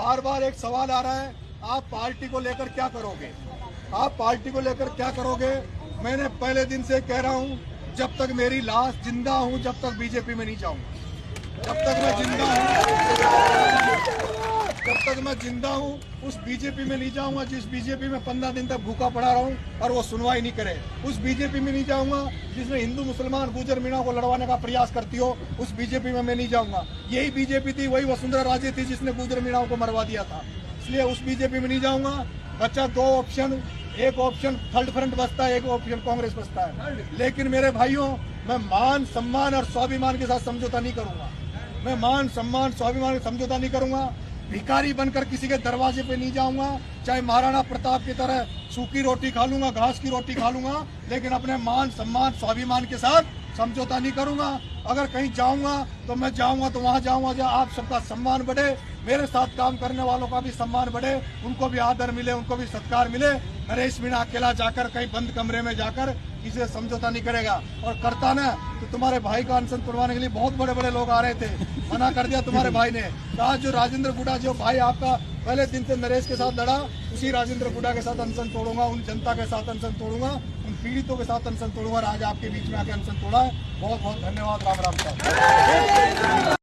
बार बार एक सवाल आ रहा है, आप पार्टी को लेकर क्या करोगे? आप पार्टी को लेकर क्या करोगे? मैंने पहले दिन से कह रहा हूं, जब तक मेरी लाश जिंदा हूं, जब तक बीजेपी में नहीं जाऊंगा। जब तक मैं जिंदा हूं, उस बीजेपी में नहीं जाऊंगा जिस बीजेपी में 15 दिन तक भूखा पड़ा रहा हूं और वो सुनवाई नहीं करे। उस बीजेपी में नहीं जाऊंगा जिसमें हिंदू मुसलमान गुजर मीणा को लड़वाने का प्रयास करती हो, उस बीजेपी में मैं नहीं जाऊंगा। यही बीजेपी थी, वही वसुंधरा राजे थी जिसने गुजर मीणा को मरवा दिया था, इसलिए उस बीजेपी में नहीं जाऊंगा। बच्चा दो ऑप्शन, एक ऑप्शन थर्ड फ्रंट बचता है, एक ऑप्शन कांग्रेस बचता है। लेकिन मेरे भाइयों, मैं मान सम्मान और स्वाभिमान के साथ समझौता नहीं करूंगा। मैं मान सम्मान स्वाभिमान का समझौता नहीं करूंगा। भिखारी बनकर किसी के दरवाजे पे नहीं जाऊंगा। चाहे महाराणा प्रताप की तरह सूखी रोटी खा लूंगा, घास की रोटी खा लूंगा, लेकिन अपने मान सम्मान स्वाभिमान के साथ समझौता नहीं करूंगा। अगर कहीं जाऊंगा तो मैं जाऊंगा तो वहां जाऊंगा जहां आप सबका सम्मान बढ़े, मेरे साथ काम करने वालों का भी सम्मान बढ़े, उनको भी आदर मिले, उनको भी सत्कार मिले। नरेश मीणा अकेला जाकर कहीं बंद कमरे में जाकर किसी से समझौता नहीं करेगा। और करता ना तो तुम्हारे भाई का अनशन तोड़वाने के लिए बहुत बड़े बड़े लोग आ रहे थे, मना कर दिया तुम्हारे भाई ने। कहा जो राजेंद्र गुडा, जो भाई आपका पहले दिन से नरेश के साथ लड़ा, उसी राजेंद्र गुडा के साथ अनशन तोड़ूंगा, उन जनता के साथ अनशन तोड़ूंगा, उन पीड़ितों के साथ अनशन तोड़ूंगा। आज आपके बीच में आके अनशन तोड़ा है। बहुत बहुत धन्यवाद। राम राम साहब।